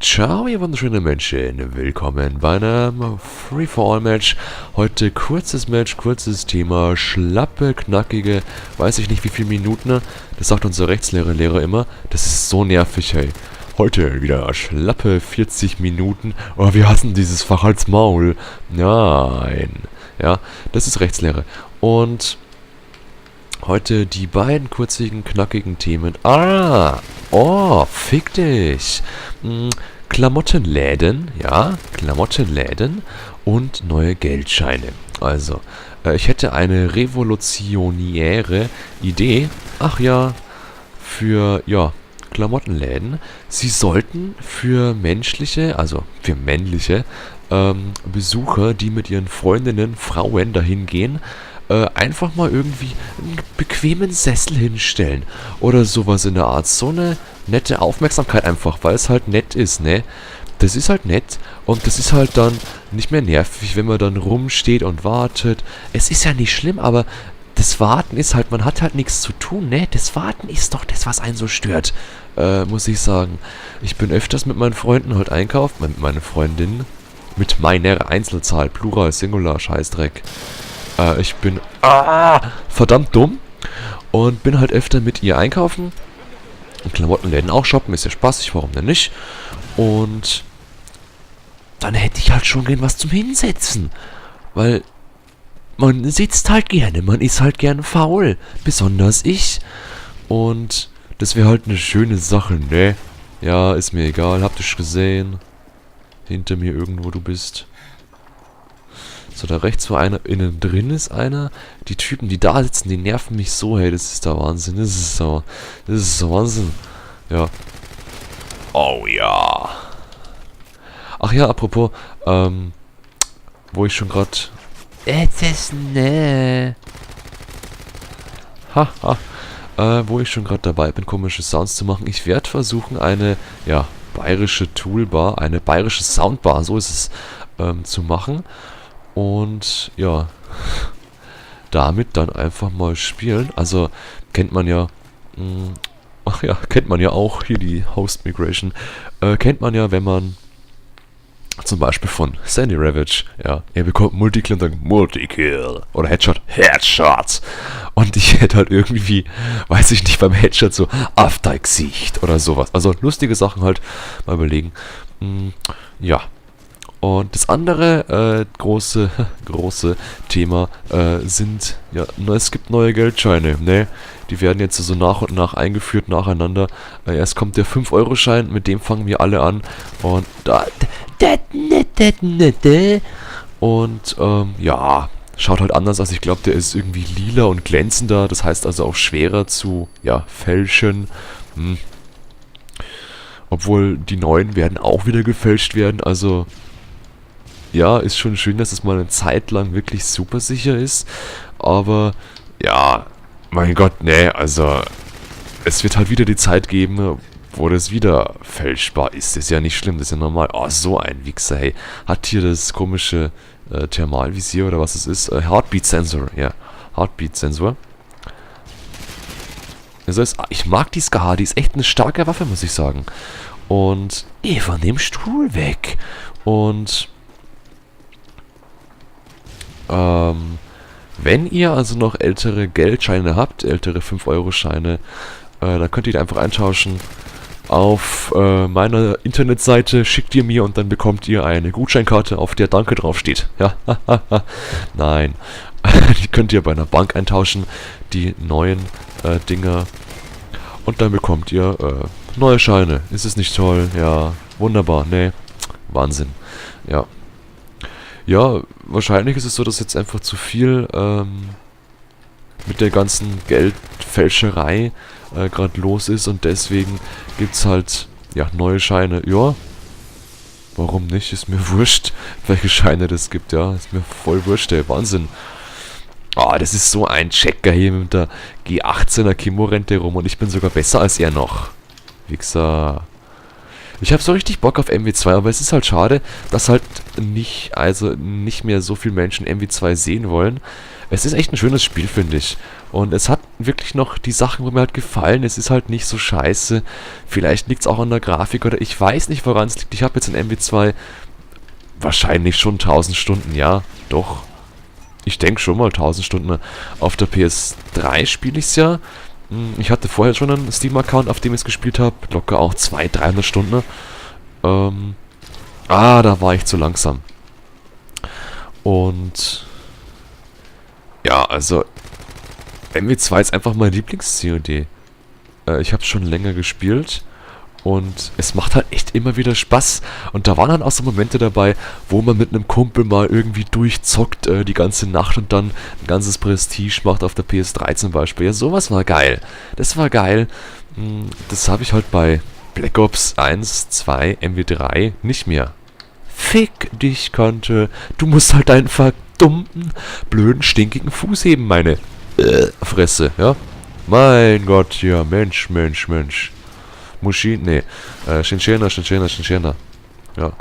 Ciao, ihr wunderschönen Menschen. Willkommen bei einem Free-for-All-Match. Heute kurzes Thema, schlappe, knackige, weiß ich nicht wie viele Minuten. Das sagt unser Rechtslehrer immer. Das ist so nervig, hey. Heute wieder schlappe 40 Minuten. Oh, wir hassen dieses Fach als Maul. Nein. Ja, das ist Rechtslehre. Und heute die beiden kurzigen, knackigen Themen. Fick dich. Klamottenläden, ja, Klamottenläden und neue Geldscheine. Also, ich hätte eine revolutionäre Idee. Ach ja, für, Klamottenläden. Sie sollten für für männliche Besucher, die mit ihren Freundinnen, Frauen dahin gehen, einfach mal irgendwie einen bequemen Sessel hinstellen. Oder sowas in der Art. So eine nette Aufmerksamkeit einfach, weil es halt nett ist, ne? Das ist halt nett und das ist halt dann nicht mehr nervig, wenn man dann rumsteht und wartet. Es ist ja nicht schlimm, aber das Warten ist halt, man hat halt nichts zu tun, ne? Das Warten ist doch das, was einen so stört, muss ich sagen. Ich bin öfters mit meinen Freunden halt einkaufen, mit meinen Freundinnen, mit meiner Einzelzahl, Plural, Singular, Scheißdreck. Ich bin verdammt dumm und bin halt öfter mit ihr einkaufen. Und Klamottenläden auch shoppen, ist ja spaßig, warum denn nicht? Und dann hätte ich halt schon gern was zum Hinsetzen. Weil man sitzt halt gerne, man ist halt gern faul. Besonders ich. Und das wäre halt eine schöne Sache, ne? Ja, ist mir egal, habt ihr gesehen? Hinter mir irgendwo du bist. So, da rechts, wo einer innen drin ist, einer. Die Typen, die da sitzen, die nerven mich so, hey, das ist der Wahnsinn. Das ist der Wahnsinn. Ja. Oh ja. Ach ja, apropos, wo ich schon gerade... Es ist ne. Haha. Wo ich schon gerade dabei bin, komische Sounds zu machen. Ich werde versuchen, eine, bayerische Toolbar, eine bayerische Soundbar, so ist es, zu machen. Und ja, damit dann einfach mal spielen. Also kennt man ja, kennt man ja auch, hier die Host Migration, kennt man ja, wenn man zum Beispiel von Sandy Ravage, ja, er bekommt Multikill und dann Multikill oder Headshots. Und ich hätte halt irgendwie, weiß ich nicht, beim Headshot so auf dein Gesicht oder sowas. Also lustige Sachen halt mal überlegen. Ja. Und das andere große Thema sind, es gibt neue Geldscheine, ne? Die werden jetzt so nach und nach eingeführt, nacheinander. Erst kommt der 5-Euro-Schein, mit dem fangen wir alle an. Und schaut halt anders aus. Ich glaube, der ist irgendwie lila und glänzender. Das heißt also auch schwerer zu, fälschen. Obwohl die neuen werden auch wieder gefälscht werden, also... Ja, ist schon schön, dass es mal eine Zeit lang wirklich super sicher ist. Aber, ja, mein Gott, ne, also, es wird halt wieder die Zeit geben, wo das wieder fälschbar ist. Das ist ja nicht schlimm, das ist ja normal. Oh, so ein Wichser, hey. Hat hier das komische Thermalvisier oder was es ist? Heartbeat Sensor, ja. Heartbeat Sensor. Also, ich mag die SKH, die ist echt eine starke Waffe, muss ich sagen. Und, von dem Stuhl weg. Und... wenn ihr also noch ältere Geldscheine habt, ältere 5-Euro-Scheine, dann könnt ihr die einfach eintauschen auf meiner Internetseite, schickt ihr mir und dann bekommt ihr eine Gutscheinkarte, auf der Danke draufsteht. Ja, nein. Die könnt ihr bei einer Bank eintauschen, die neuen Dinger. Und dann bekommt ihr neue Scheine. Ist es nicht toll? Ja, wunderbar. Nee, Wahnsinn. Ja. Ja, wahrscheinlich ist es so, dass jetzt einfach zu viel mit der ganzen Geldfälscherei gerade los ist und deswegen gibt's halt, neue Scheine. Ja, warum nicht? Ist mir wurscht, welche Scheine das gibt, ja. Ist mir voll wurscht, ey. Wahnsinn. Das ist so ein Checker hier mit der G18er Kimmo rennt der rum und ich bin sogar besser als er noch. Wichser. Ich habe so richtig Bock auf MW2, aber es ist halt schade, dass halt nicht mehr so viele Menschen MW2 sehen wollen. Es ist echt ein schönes Spiel, finde ich. Und es hat wirklich noch die Sachen, wo mir halt gefallen. Es ist halt nicht so scheiße. Vielleicht liegt es auch an der Grafik oder ich weiß nicht, woran es liegt. Ich habe jetzt in MW2 wahrscheinlich schon 1000 Stunden, ja, doch. Ich denke schon mal 1000 Stunden. Auf der PS3 spiele ich es ja. Ich hatte vorher schon einen Steam-Account, auf dem ich es gespielt habe. Locker auch 200, 300 Stunden. Da war ich zu langsam. Und ja, also MW2 ist einfach mein Lieblings-COD. Ich habe es schon länger gespielt. Und es macht halt echt immer wieder Spaß. Und da waren dann auch so Momente dabei, wo man mit einem Kumpel mal irgendwie durchzockt die ganze Nacht und dann ein ganzes Prestige macht auf der PS3 zum Beispiel. Ja, sowas war geil. Das war geil. Das habe ich halt bei Black Ops 1, 2, MW3 nicht mehr. Fick dich, Kante. Du musst halt deinen verdummten, blöden, stinkigen Fuß heben, meine Fresse, ja? Mein Gott, ja, Mensch. Mushin, nee. Shinshena. Ja.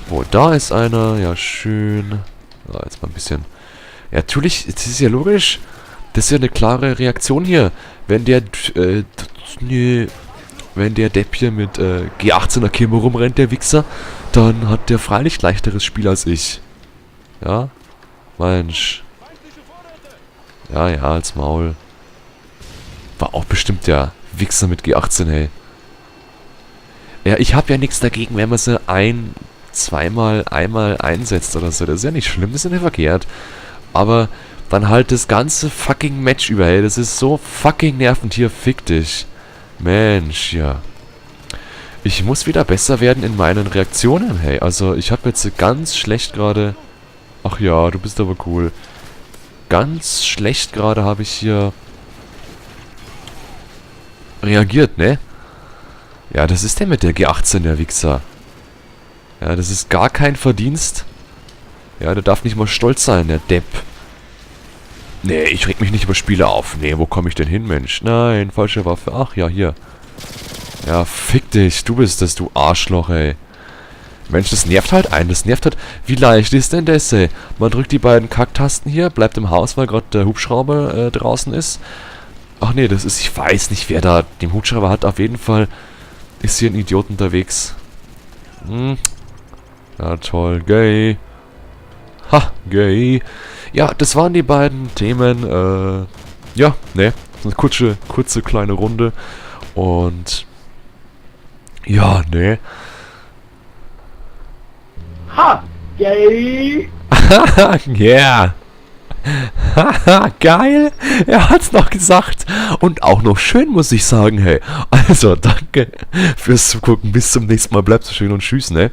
Wo, da ist einer. Ja, schön. So, jetzt mal ein bisschen. Ja, natürlich, das ist ja logisch. Das ist ja eine klare Reaktion hier. Wenn der, wenn der Depp hier mit G18er Kimbo rumrennt, der Wichser, dann hat der freilich leichteres Spiel als ich. Ja? Mensch. Ja, als Maul. War auch bestimmt der Wichser mit G18, hey. Ja, ich habe ja nichts dagegen, wenn man sie einmal einsetzt oder so. Das ist ja nicht schlimm, das ist ja nicht verkehrt. Aber dann halt das ganze fucking Match über, hey. Das ist so fucking nervend hier, fick dich. Mensch, ja. Ich muss wieder besser werden in meinen Reaktionen, hey. Also, ich habe jetzt ganz schlecht gerade... Ach ja, du bist aber cool. Ganz schlecht gerade habe ich hier... reagiert, ne? Ja, das ist der mit der G18, der Wichser. Ja, das ist gar kein Verdienst. Ja, der darf nicht mal stolz sein, der Depp. Nee, ich reg mich nicht über Spiele auf. Nee, wo komme ich denn hin, Mensch? Nein, falsche Waffe. Ach ja, hier. Ja, fick dich. Du bist das, du Arschloch, ey. Mensch, das nervt halt einen. Das nervt halt. Wie leicht ist denn das, ey? Man drückt die beiden Kacktasten hier, bleibt im Haus, weil gerade der Hubschrauber draußen ist. Ach nee, das ist... Ich weiß nicht, wer da den Hubschrauber hat. Auf jeden Fall ist hier ein Idiot unterwegs. Ja, toll. Gay. Ha, gay. Ja, das waren die beiden Themen. Ja, ne. Eine kurze kleine Runde. Und... Ja, ne. Ha! Gay! Yeah. Haha, geil. Er hat's noch gesagt. Und auch noch schön, muss ich sagen, hey. Also, danke fürs Zugucken. Bis zum nächsten Mal. Bleibt so schön und tschüss, ne?